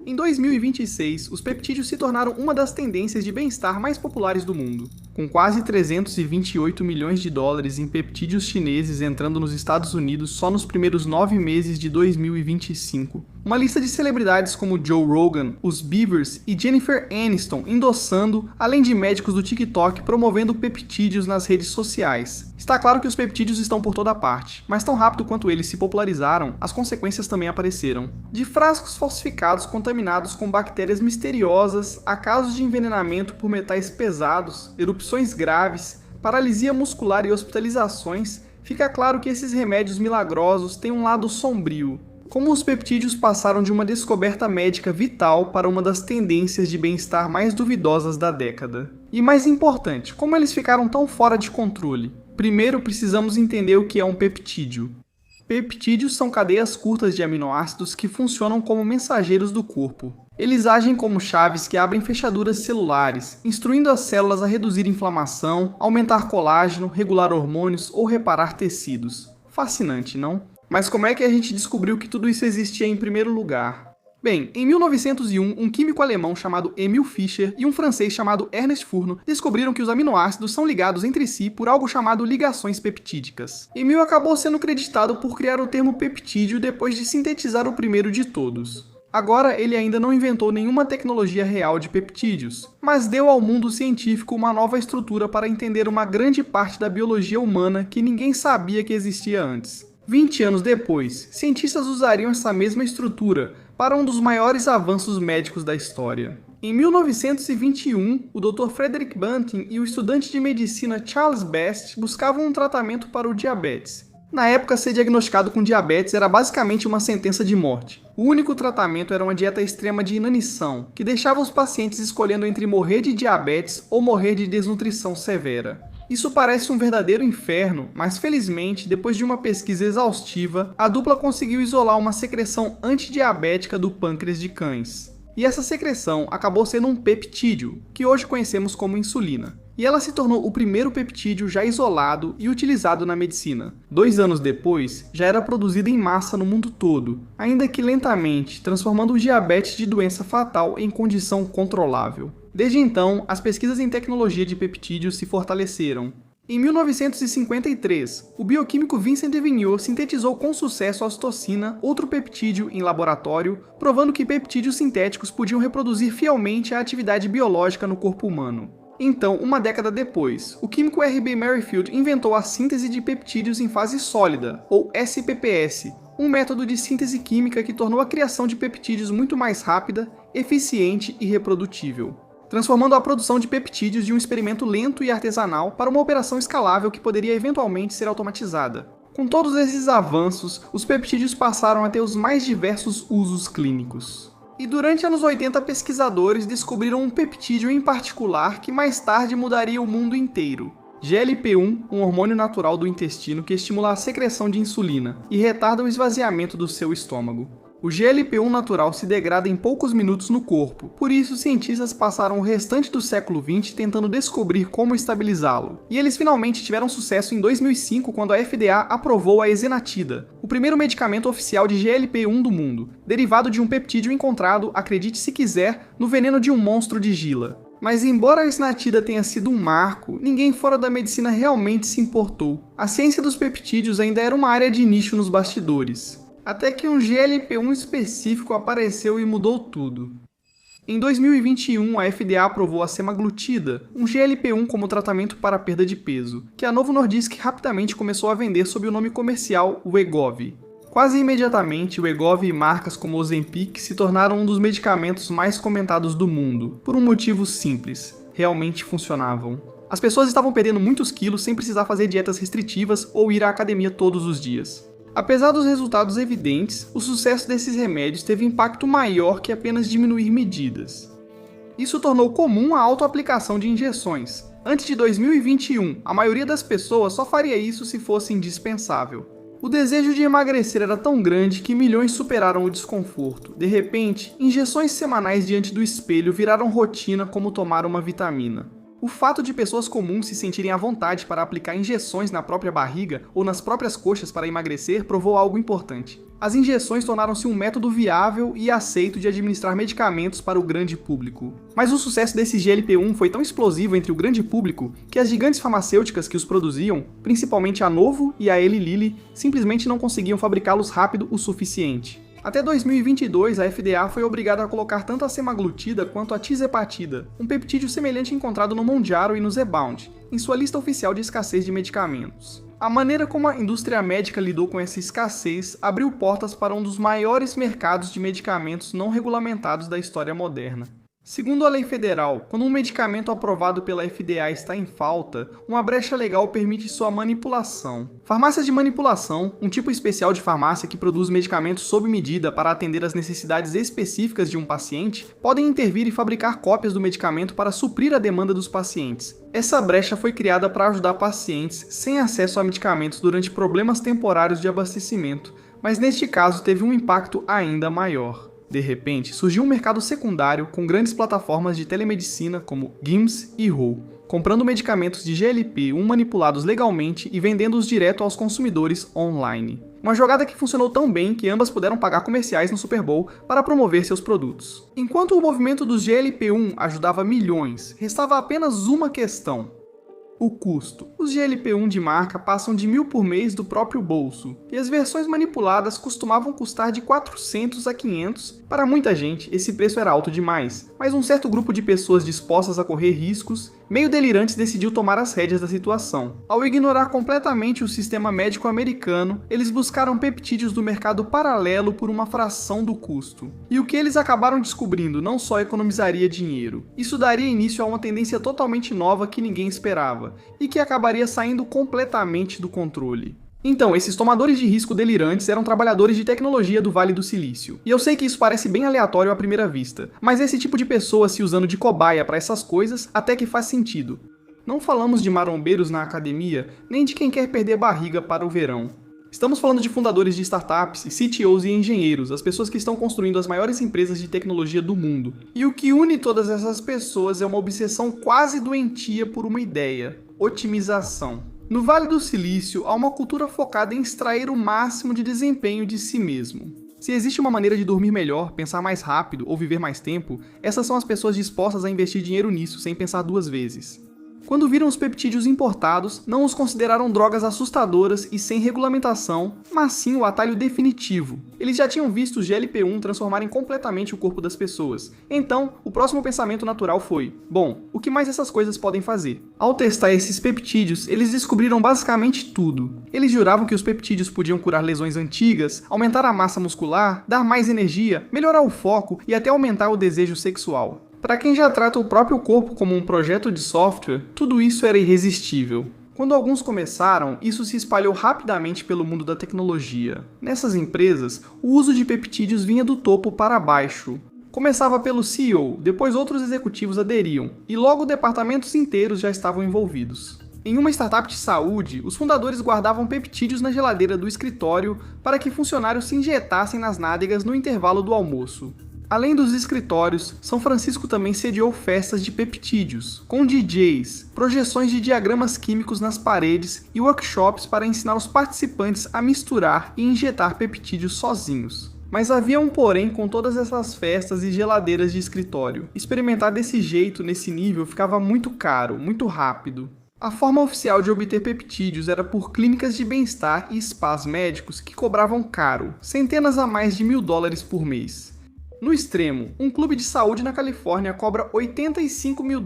Em 2026, os peptídeos se tornaram uma das tendências de bem-estar mais populares do mundo, com quase 328 milhões de dólares em peptídeos chineses entrando nos Estados Unidos só nos primeiros 9 meses de 2025. Uma lista de celebridades como Joe Rogan, os Biebers e Jennifer Aniston endossando, além de médicos do TikTok promovendo peptídeos nas redes sociais. Está claro que os peptídeos estão por toda parte, mas tão rápido quanto eles se popularizaram, as consequências também apareceram. De frascos falsificados contaminados com bactérias misteriosas, a casos de envenenamento por metais pesados, erupções graves, paralisia muscular e hospitalizações, fica claro que esses remédios milagrosos têm um lado sombrio. Como os peptídeos passaram de uma descoberta médica vital para uma das tendências de bem-estar mais duvidosas da década. E mais importante, como eles ficaram tão fora de controle? Primeiro, precisamos entender o que é um peptídeo. Peptídeos são cadeias curtas de aminoácidos que funcionam como mensageiros do corpo. Eles agem como chaves que abrem fechaduras celulares, instruindo as células a reduzir inflamação, aumentar colágeno, regular hormônios ou reparar tecidos. Fascinante, não? Mas como é que a gente descobriu que tudo isso existia em primeiro lugar? Bem, em 1901, um químico alemão chamado Emil Fischer e um francês chamado Ernest Fourneau descobriram que os aminoácidos são ligados entre si por algo chamado ligações peptídicas. Emil acabou sendo creditado por criar o termo peptídeo depois de sintetizar o primeiro de todos. Agora, ele ainda não inventou nenhuma tecnologia real de peptídeos, mas deu ao mundo científico uma nova estrutura para entender uma grande parte da biologia humana que ninguém sabia que existia antes. 20 anos depois, cientistas usariam essa mesma estrutura para um dos maiores avanços médicos da história. Em 1921, o Dr. Frederick Banting e o estudante de medicina Charles Best buscavam um tratamento para o diabetes. Na época, ser diagnosticado com diabetes era basicamente uma sentença de morte. O único tratamento era uma dieta extrema de inanição, que deixava os pacientes escolhendo entre morrer de diabetes ou morrer de desnutrição severa. Isso parece um verdadeiro inferno, mas felizmente, depois de uma pesquisa exaustiva, a dupla conseguiu isolar uma secreção antidiabética do pâncreas de cães. E essa secreção acabou sendo um peptídeo, que hoje conhecemos como insulina. E ela se tornou o primeiro peptídeo já isolado e utilizado na medicina. 2 anos depois, já era produzida em massa no mundo todo, ainda que lentamente, transformando o diabetes de doença fatal em condição controlável. Desde então, as pesquisas em tecnologia de peptídeos se fortaleceram. Em 1953, o bioquímico Vincent Devigneux sintetizou com sucesso a ocitocina, outro peptídeo, em laboratório, provando que peptídeos sintéticos podiam reproduzir fielmente a atividade biológica no corpo humano. Então, uma década depois, o químico R.B. Merrifield inventou a síntese de peptídeos em fase sólida, ou SPPS, um método de síntese química que tornou a criação de peptídeos muito mais rápida, eficiente e reprodutível, transformando a produção de peptídeos de um experimento lento e artesanal para uma operação escalável que poderia eventualmente ser automatizada. Com todos esses avanços, os peptídeos passaram a ter os mais diversos usos clínicos. E durante anos 80, pesquisadores descobriram um peptídeo em particular que mais tarde mudaria o mundo inteiro. GLP-1, um hormônio natural do intestino que estimula a secreção de insulina e retarda o esvaziamento do seu estômago. O GLP-1 natural se degrada em poucos minutos no corpo, por isso cientistas passaram o restante do século XX tentando descobrir como estabilizá-lo. E eles finalmente tiveram sucesso em 2005 quando a FDA aprovou a ezenatida, o primeiro medicamento oficial de GLP-1 do mundo, derivado de um peptídeo encontrado, acredite se quiser, no veneno de um monstro de Gila. Mas embora a ezenatida tenha sido um marco, ninguém fora da medicina realmente se importou. A ciência dos peptídeos ainda era uma área de nicho nos bastidores. Até que um GLP-1 específico apareceu e mudou tudo. Em 2021, a FDA aprovou a semaglutida, um GLP-1 como tratamento para a perda de peso, que a Novo Nordisk rapidamente começou a vender sob o nome comercial Wegovy. Quase imediatamente, o Wegovy e marcas como Ozempic se tornaram um dos medicamentos mais comentados do mundo, por um motivo simples: realmente funcionavam. As pessoas estavam perdendo muitos quilos sem precisar fazer dietas restritivas ou ir à academia todos os dias. Apesar dos resultados evidentes, o sucesso desses remédios teve impacto maior que apenas diminuir medidas. Isso tornou comum a autoaplicação de injeções. Antes de 2021, a maioria das pessoas só faria isso se fosse indispensável. O desejo de emagrecer era tão grande que milhões superaram o desconforto. De repente, injeções semanais diante do espelho viraram rotina como tomar uma vitamina. O fato de pessoas comuns se sentirem à vontade para aplicar injeções na própria barriga ou nas próprias coxas para emagrecer provou algo importante. As injeções tornaram-se um método viável e aceito de administrar medicamentos para o grande público. Mas o sucesso desse GLP-1 foi tão explosivo entre o grande público que as gigantes farmacêuticas que os produziam, principalmente a Novo e a Eli Lilly, simplesmente não conseguiam fabricá-los rápido o suficiente. Até 2022, a FDA foi obrigada a colocar tanto a semaglutida quanto a tizepatida, um peptídeo semelhante encontrado no Mounjaro e no Zepbound, em sua lista oficial de escassez de medicamentos. A maneira como a indústria médica lidou com essa escassez abriu portas para um dos maiores mercados de medicamentos não regulamentados da história moderna. Segundo a lei federal, quando um medicamento aprovado pela FDA está em falta, uma brecha legal permite sua manipulação. Farmácias de manipulação, um tipo especial de farmácia que produz medicamentos sob medida para atender às necessidades específicas de um paciente, podem intervir e fabricar cópias do medicamento para suprir a demanda dos pacientes. Essa brecha foi criada para ajudar pacientes sem acesso a medicamentos durante problemas temporários de abastecimento, mas neste caso teve um impacto ainda maior. De repente, surgiu um mercado secundário com grandes plataformas de telemedicina como Hims e Ro, comprando medicamentos de GLP-1 manipulados legalmente e vendendo-os direto aos consumidores online. Uma jogada que funcionou tão bem que ambas puderam pagar comerciais no Super Bowl para promover seus produtos. Enquanto o movimento dos GLP-1 ajudava milhões, restava apenas uma questão: o custo. Os GLP-1 de marca passam de $1.000 por mês do próprio bolso, e as versões manipuladas costumavam custar de 400 a 500. Para muita gente, esse preço era alto demais, mas um certo grupo de pessoas dispostas a correr riscos, meio delirantes, decidiu tomar as rédeas da situação. Ao ignorar completamente o sistema médico americano, eles buscaram peptídeos do mercado paralelo por uma fração do custo. E o que eles acabaram descobrindo não só economizaria dinheiro, isso daria início a uma tendência totalmente nova que ninguém esperava, e que acabaria saindo completamente do controle. Então, esses tomadores de risco delirantes eram trabalhadores de tecnologia do Vale do Silício. E eu sei que isso parece bem aleatório à primeira vista, mas esse tipo de pessoa se usando de cobaia para essas coisas até que faz sentido. Não falamos de marombeiros na academia, nem de quem quer perder barriga para o verão. Estamos falando de fundadores de startups, CTOs e engenheiros, as pessoas que estão construindo as maiores empresas de tecnologia do mundo. E o que une todas essas pessoas é uma obsessão quase doentia por uma ideia: otimização. No Vale do Silício, há uma cultura focada em extrair o máximo de desempenho de si mesmo. Se existe uma maneira de dormir melhor, pensar mais rápido ou viver mais tempo, essas são as pessoas dispostas a investir dinheiro nisso sem pensar duas vezes. Quando viram os peptídeos importados, não os consideraram drogas assustadoras e sem regulamentação, mas sim o atalho definitivo. Eles já tinham visto o GLP-1 transformarem completamente o corpo das pessoas. Então, o próximo pensamento natural foi: bom, o que mais essas coisas podem fazer? Ao testar esses peptídeos, eles descobriram basicamente tudo. Eles juravam que os peptídeos podiam curar lesões antigas, aumentar a massa muscular, dar mais energia, melhorar o foco e até aumentar o desejo sexual. Para quem já trata o próprio corpo como um projeto de software, tudo isso era irresistível. Quando alguns começaram, isso se espalhou rapidamente pelo mundo da tecnologia. Nessas empresas, o uso de peptídeos vinha do topo para baixo. Começava pelo CEO, depois outros executivos aderiam, e logo departamentos inteiros já estavam envolvidos. Em uma startup de saúde, os fundadores guardavam peptídeos na geladeira do escritório para que funcionários se injetassem nas nádegas no intervalo do almoço. Além dos escritórios, São Francisco também sediou festas de peptídeos, com DJs, projeções de diagramas químicos nas paredes e workshops para ensinar os participantes a misturar e injetar peptídeos sozinhos. Mas havia um porém com todas essas festas e geladeiras de escritório. Experimentar desse jeito, nesse nível, ficava muito caro, muito rápido. A forma oficial de obter peptídeos era por clínicas de bem-estar e spas médicos que cobravam caro, centenas a mais de $1.000 por mês. No extremo, um clube de saúde na Califórnia cobra $85 mil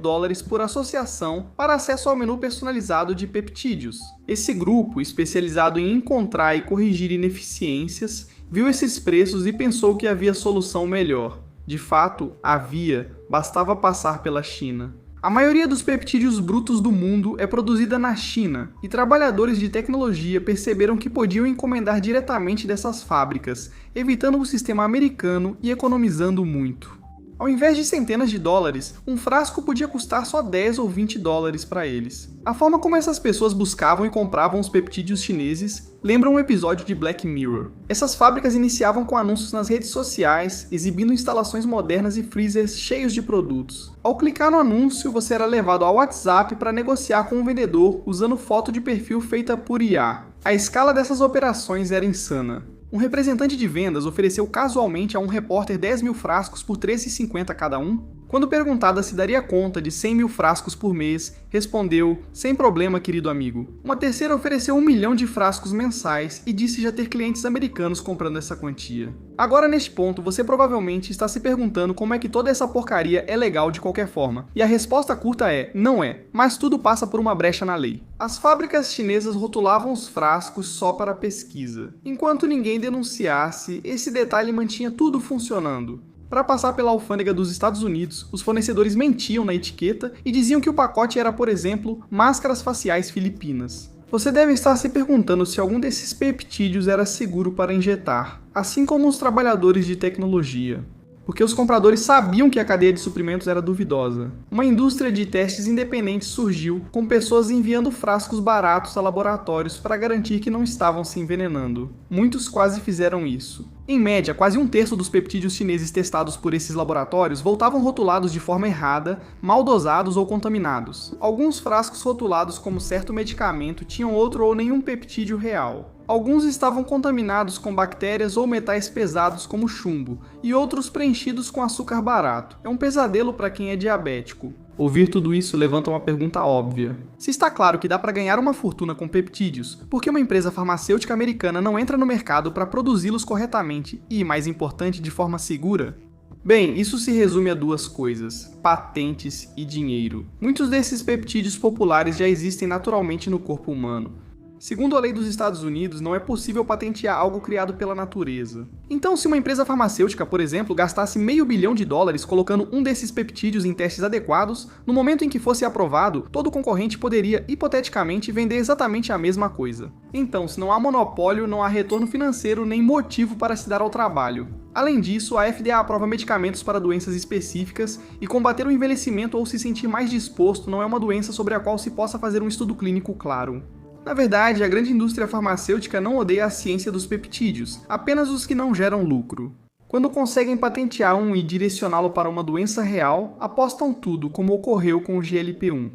por associação para acesso ao menu personalizado de peptídeos. Esse grupo, especializado em encontrar e corrigir ineficiências, viu esses preços e pensou que havia solução melhor. De fato, havia, bastava passar pela China. A maioria dos peptídeos brutos do mundo é produzida na China, e trabalhadores de tecnologia perceberam que podiam encomendar diretamente dessas fábricas, evitando o sistema americano e economizando muito. Ao invés de centenas de dólares, um frasco podia custar só 10 ou 20 dólares para eles. A forma como essas pessoas buscavam e compravam os peptídeos chineses lembra um episódio de Black Mirror. Essas fábricas iniciavam com anúncios nas redes sociais, exibindo instalações modernas e freezers cheios de produtos. Ao clicar no anúncio, você era levado ao WhatsApp para negociar com o vendedor usando foto de perfil feita por IA. A escala dessas operações era insana. Um representante de vendas ofereceu casualmente a um repórter 10 mil frascos por R$ 13,50 cada um. Quando perguntada se daria conta de 100 mil frascos por mês, respondeu: sem problema, querido amigo. Uma terceira ofereceu 1 milhão de frascos mensais e disse já ter clientes americanos comprando essa quantia. Agora, neste ponto, você provavelmente está se perguntando como é que toda essa porcaria é legal de qualquer forma. E a resposta curta é: não é, mas tudo passa por uma brecha na lei. As fábricas chinesas rotulavam os frascos só para pesquisa. Enquanto ninguém denunciasse, esse detalhe mantinha tudo funcionando. Para passar pela alfândega dos Estados Unidos, os fornecedores mentiam na etiqueta e diziam que o pacote era, por exemplo, máscaras faciais filipinas. Você deve estar se perguntando se algum desses peptídeos era seguro para injetar, assim como os trabalhadores de tecnologia. Porque os compradores sabiam que a cadeia de suprimentos era duvidosa. Uma indústria de testes independentes surgiu, com pessoas enviando frascos baratos a laboratórios para garantir que não estavam se envenenando. Muitos quase fizeram isso. Em média, quase um terço dos peptídeos chineses testados por esses laboratórios voltavam rotulados de forma errada, mal dosados ou contaminados. Alguns frascos rotulados como certo medicamento tinham outro ou nenhum peptídeo real. Alguns estavam contaminados com bactérias ou metais pesados como chumbo, e outros preenchidos com açúcar barato. É um pesadelo para quem é diabético. Ouvir tudo isso levanta uma pergunta óbvia. Se está claro que dá para ganhar uma fortuna com peptídeos, por que uma empresa farmacêutica americana não entra no mercado para produzi-los corretamente e, mais importante, de forma segura? Bem, isso se resume a duas coisas: patentes e dinheiro. Muitos desses peptídeos populares já existem naturalmente no corpo humano. Segundo a lei dos Estados Unidos, não é possível patentear algo criado pela natureza. Então, se uma empresa farmacêutica, por exemplo, gastasse $500 milhão colocando um desses peptídeos em testes adequados, no momento em que fosse aprovado, todo concorrente poderia, hipoteticamente, vender exatamente a mesma coisa. Então, se não há monopólio, não há retorno financeiro nem motivo para se dar ao trabalho. Além disso, a FDA aprova medicamentos para doenças específicas e combater o envelhecimento ou se sentir mais disposto não é uma doença sobre a qual se possa fazer um estudo clínico claro. Na verdade, a grande indústria farmacêutica não odeia a ciência dos peptídeos, apenas os que não geram lucro. Quando conseguem patentear um e direcioná-lo para uma doença real, apostam tudo, como ocorreu com o GLP-1.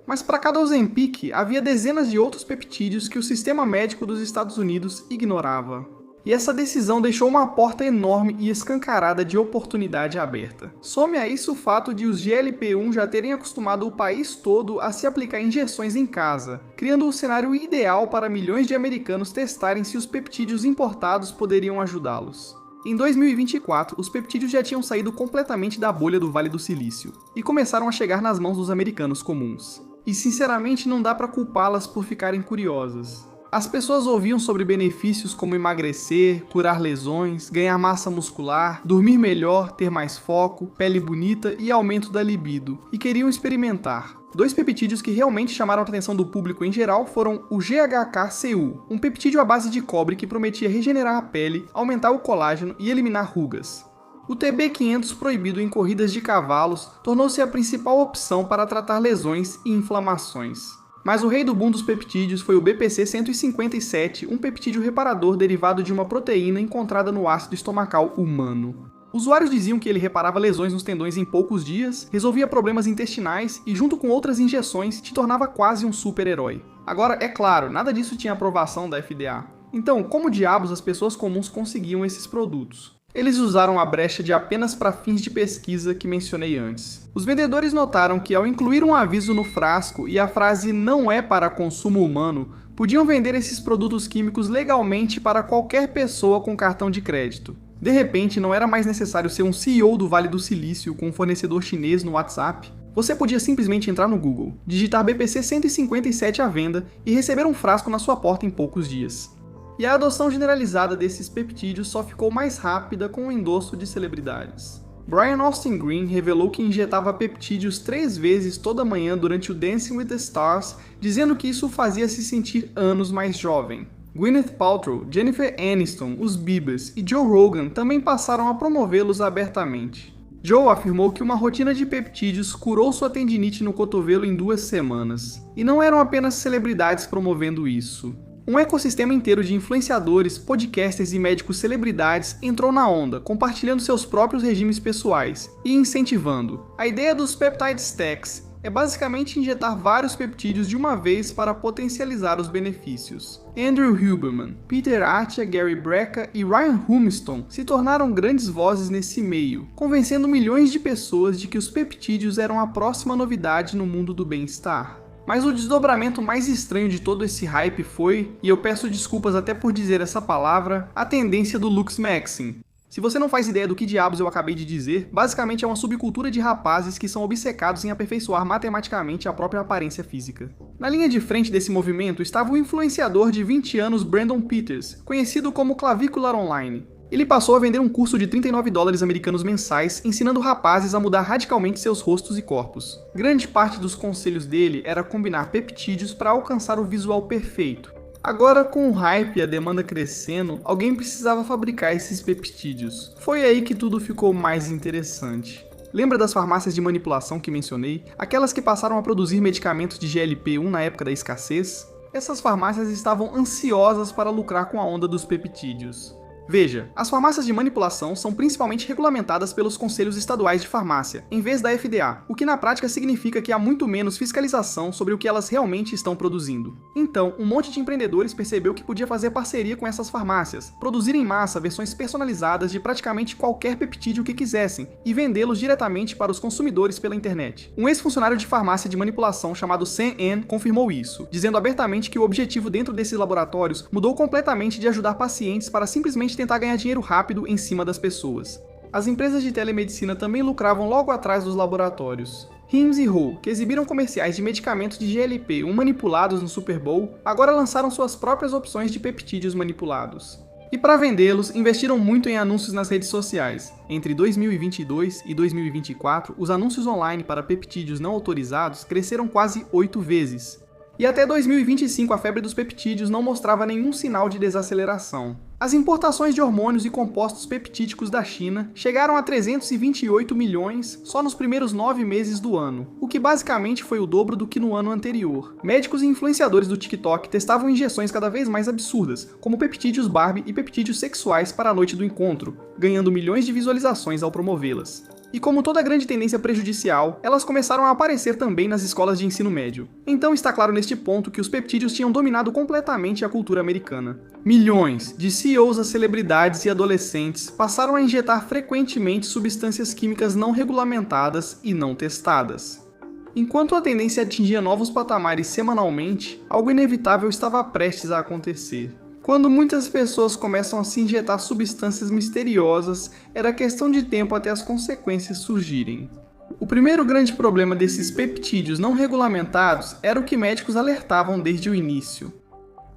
Mas para cada Ozempic, havia dezenas de outros peptídeos que o sistema médico dos Estados Unidos ignorava. E essa decisão deixou uma porta enorme e escancarada de oportunidade aberta. Some a isso o fato de os GLP-1 já terem acostumado o país todo a se aplicar injeções em casa, criando o cenário ideal para milhões de americanos testarem se os peptídeos importados poderiam ajudá-los. Em 2024, os peptídeos já tinham saído completamente da bolha do Vale do Silício e começaram a chegar nas mãos dos americanos comuns. E sinceramente não dá para culpá-las por ficarem curiosas. As pessoas ouviam sobre benefícios como emagrecer, curar lesões, ganhar massa muscular, dormir melhor, ter mais foco, pele bonita e aumento da libido, e queriam experimentar. Dois peptídeos que realmente chamaram a atenção do público em geral foram o GHK-Cu, um peptídeo à base de cobre que prometia regenerar a pele, aumentar o colágeno e eliminar rugas. O TB500, proibido em corridas de cavalos, tornou-se a principal opção para tratar lesões e inflamações. Mas o rei do boom dos peptídeos foi o BPC-157, um peptídeo reparador derivado de uma proteína encontrada no ácido estomacal humano. Usuários diziam que ele reparava lesões nos tendões em poucos dias, resolvia problemas intestinais e, junto com outras injeções, te tornava quase um super-herói. Agora, é claro, nada disso tinha aprovação da FDA. Então, como diabos as pessoas comuns conseguiam esses produtos? Eles usaram a brecha de apenas para fins de pesquisa que mencionei antes. Os vendedores notaram que ao incluir um aviso no frasco e a frase "não é para consumo humano", podiam vender esses produtos químicos legalmente para qualquer pessoa com cartão de crédito. De repente, não era mais necessário ser um CEO do Vale do Silício com um fornecedor chinês no WhatsApp. Você podia simplesmente entrar no Google, digitar BPC 157 à venda e receber um frasco na sua porta em poucos dias. E a adoção generalizada desses peptídeos só ficou mais rápida com o endosso de celebridades. Brian Austin Green revelou que injetava peptídeos 3 vezes toda manhã durante o Dancing with the Stars, dizendo que isso o fazia se sentir anos mais jovem. Gwyneth Paltrow, Jennifer Aniston, os Biebers e Joe Rogan também passaram a promovê-los abertamente. Joe afirmou que uma rotina de peptídeos curou sua tendinite no cotovelo em 2 semanas. E não eram apenas celebridades promovendo isso. Um ecossistema inteiro de influenciadores, podcasters e médicos celebridades entrou na onda, compartilhando seus próprios regimes pessoais e incentivando. A ideia dos peptide stacks é basicamente injetar vários peptídeos de uma vez para potencializar os benefícios. Andrew Huberman, Peter Attia, Gary Brecka e Ryan Humston se tornaram grandes vozes nesse meio, convencendo milhões de pessoas de que os peptídeos eram a próxima novidade no mundo do bem-estar. Mas o desdobramento mais estranho de todo esse hype foi, e eu peço desculpas até por dizer essa palavra, a tendência do Lux Maxing. Se você não faz ideia do que diabos eu acabei de dizer, basicamente é uma subcultura de rapazes que são obcecados em aperfeiçoar matematicamente a própria aparência física. Na linha de frente desse movimento estava o influenciador de 20 anos Brandon Peters, conhecido como Clavicular Online. Ele passou a vender um curso de $39 americanos mensais, ensinando rapazes a mudar radicalmente seus rostos e corpos. Grande parte dos conselhos dele era combinar peptídeos para alcançar o visual perfeito. Agora, com o hype e a demanda crescendo, alguém precisava fabricar esses peptídeos. Foi aí que tudo ficou mais interessante. Lembra das farmácias de manipulação que mencionei? Aquelas que passaram a produzir medicamentos de GLP-1 na época da escassez? Essas farmácias estavam ansiosas para lucrar com a onda dos peptídeos. Veja, as farmácias de manipulação são principalmente regulamentadas pelos conselhos estaduais de farmácia, em vez da FDA, o que na prática significa que há muito menos fiscalização sobre o que elas realmente estão produzindo. Então, um monte de empreendedores percebeu que podia fazer parceria com essas farmácias, produzir em massa versões personalizadas de praticamente qualquer peptídeo que quisessem e vendê-los diretamente para os consumidores pela internet. Um ex-funcionário de farmácia de manipulação chamado Sam An confirmou isso, dizendo abertamente que o objetivo dentro desses laboratórios mudou completamente de ajudar pacientes para simplesmente tentar ganhar dinheiro rápido em cima das pessoas. As empresas de telemedicina também lucravam logo atrás dos laboratórios. Hims e Ho, que exibiram comerciais de medicamentos de GLP-1 manipulados no Super Bowl, agora lançaram suas próprias opções de peptídeos manipulados. E para vendê-los, investiram muito em anúncios nas redes sociais. Entre 2022 e 2024, os anúncios online para peptídeos não autorizados cresceram quase 8 vezes. E até 2025 a febre dos peptídeos não mostrava nenhum sinal de desaceleração. As importações de hormônios e compostos peptídicos da China chegaram a 328 milhões só nos primeiros 9 meses do ano, o que basicamente foi o dobro do que no ano anterior. Médicos e influenciadores do TikTok testavam injeções cada vez mais absurdas, como peptídeos Barbie e peptídeos sexuais para a noite do encontro, ganhando milhões de visualizações ao promovê-las. E como toda grande tendência prejudicial, elas começaram a aparecer também nas escolas de ensino médio. Então está claro neste ponto que os peptídeos tinham dominado completamente a cultura americana. Milhões de CEOs a celebridades e adolescentes passaram a injetar frequentemente substâncias químicas não regulamentadas e não testadas. Enquanto a tendência atingia novos patamares semanalmente, algo inevitável estava prestes a acontecer. Quando muitas pessoas começam a se injetar substâncias misteriosas, era questão de tempo até as consequências surgirem. O primeiro grande problema desses peptídeos não regulamentados era o que médicos alertavam desde o início: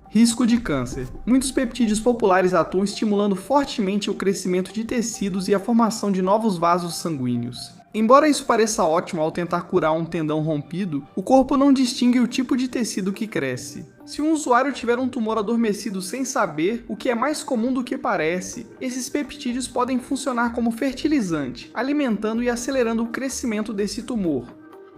risco de câncer. Muitos peptídeos populares atuam estimulando fortemente o crescimento de tecidos e a formação de novos vasos sanguíneos. Embora isso pareça ótimo ao tentar curar um tendão rompido, o corpo não distingue o tipo de tecido que cresce. Se um usuário tiver um tumor adormecido sem saber, o que é mais comum do que parece, esses peptídeos podem funcionar como fertilizante, alimentando e acelerando o crescimento desse tumor.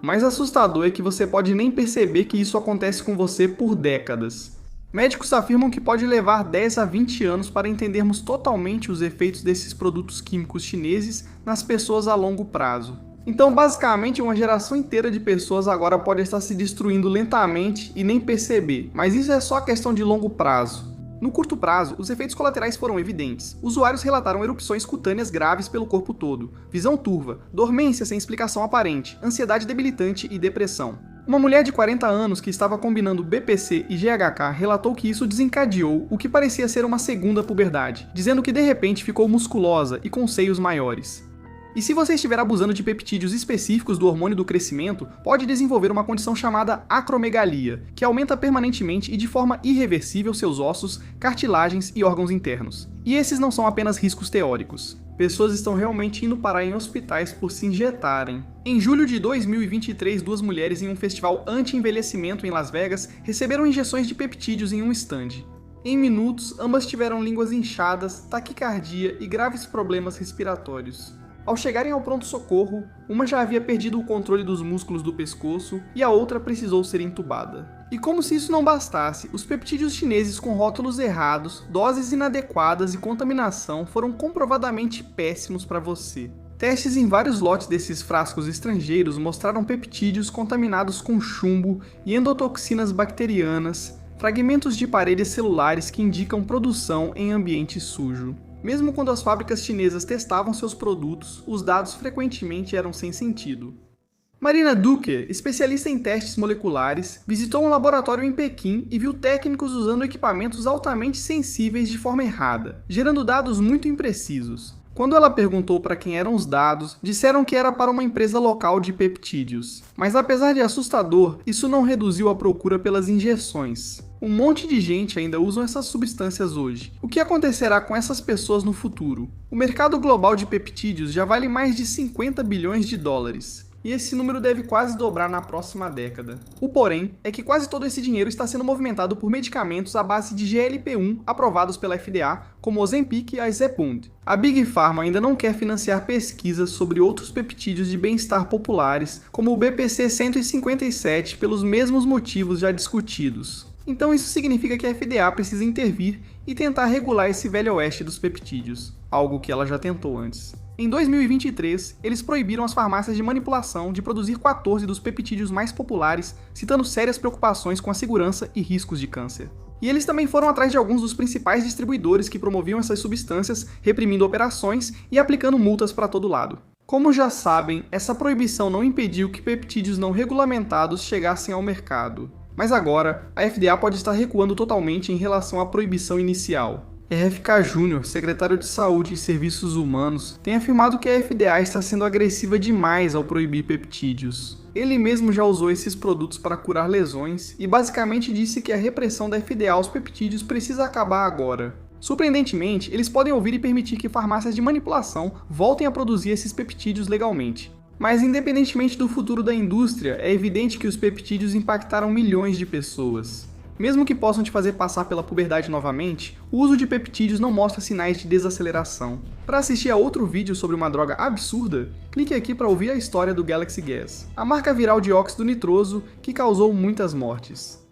O mais assustador é que você pode nem perceber que isso acontece com você por décadas. Médicos afirmam que pode levar 10 a 20 anos para entendermos totalmente os efeitos desses produtos químicos chineses nas pessoas a longo prazo. Então, basicamente, uma geração inteira de pessoas agora pode estar se destruindo lentamente e nem perceber, mas isso é só questão de longo prazo. No curto prazo, os efeitos colaterais foram evidentes. Usuários relataram erupções cutâneas graves pelo corpo todo, visão turva, dormência sem explicação aparente, ansiedade debilitante e depressão. Uma mulher de 40 anos que estava combinando BPC e GHK relatou que isso desencadeou o que parecia ser uma segunda puberdade, dizendo que de repente ficou musculosa e com seios maiores. E se você estiver abusando de peptídeos específicos do hormônio do crescimento, pode desenvolver uma condição chamada acromegalia, que aumenta permanentemente e de forma irreversível seus ossos, cartilagens e órgãos internos. E esses não são apenas riscos teóricos. Pessoas estão realmente indo parar em hospitais por se injetarem. Em julho de 2023, 2 mulheres em um festival anti-envelhecimento em Las Vegas receberam injeções de peptídeos em um stand. Em minutos, ambas tiveram línguas inchadas, taquicardia e graves problemas respiratórios. Ao chegarem ao pronto-socorro, uma já havia perdido o controle dos músculos do pescoço e a outra precisou ser entubada. E como se isso não bastasse, os peptídeos chineses com rótulos errados, doses inadequadas e contaminação foram comprovadamente péssimos para você. Testes em vários lotes desses frascos estrangeiros mostraram peptídeos contaminados com chumbo e endotoxinas bacterianas, fragmentos de paredes celulares que indicam produção em ambiente sujo. Mesmo quando as fábricas chinesas testavam seus produtos, os dados frequentemente eram sem sentido. Marina Duque, especialista em testes moleculares, visitou um laboratório em Pequim e viu técnicos usando equipamentos altamente sensíveis de forma errada, gerando dados muito imprecisos. Quando ela perguntou para quem eram os dados, disseram que era para uma empresa local de peptídeos. Mas apesar de assustador, isso não reduziu a procura pelas injeções. Um monte de gente ainda usa essas substâncias hoje. O que acontecerá com essas pessoas no futuro? O mercado global de peptídeos já vale mais de 50 bilhões de dólares. E esse número deve quase dobrar na próxima década. O porém é que quase todo esse dinheiro está sendo movimentado por medicamentos à base de GLP-1 aprovados pela FDA, como Ozempic e a Zepbound. A Big Pharma ainda não quer financiar pesquisas sobre outros peptídeos de bem-estar populares, como o BPC 157, pelos mesmos motivos já discutidos. Então isso significa que a FDA precisa intervir e tentar regular esse velho oeste dos peptídeos, algo que ela já tentou antes. Em 2023, eles proibiram as farmácias de manipulação de produzir 14 dos peptídeos mais populares, citando sérias preocupações com a segurança e riscos de câncer. E eles também foram atrás de alguns dos principais distribuidores que promoviam essas substâncias, reprimindo operações e aplicando multas para todo lado. Como já sabem, essa proibição não impediu que peptídeos não regulamentados chegassem ao mercado. Mas agora, a FDA pode estar recuando totalmente em relação à proibição inicial. RFK Jr., secretário de Saúde e Serviços Humanos, tem afirmado que a FDA está sendo agressiva demais ao proibir peptídeos. Ele mesmo já usou esses produtos para curar lesões e basicamente disse que a repressão da FDA aos peptídeos precisa acabar agora. Surpreendentemente, eles podem ouvir e permitir que farmácias de manipulação voltem a produzir esses peptídeos legalmente. Mas independentemente do futuro da indústria, é evidente que os peptídeos impactaram milhões de pessoas. Mesmo que possam te fazer passar pela puberdade novamente, o uso de peptídeos não mostra sinais de desaceleração. Para assistir a outro vídeo sobre uma droga absurda, clique aqui para ouvir a história do Galaxy Gas, a marca viral de óxido nitroso que causou muitas mortes.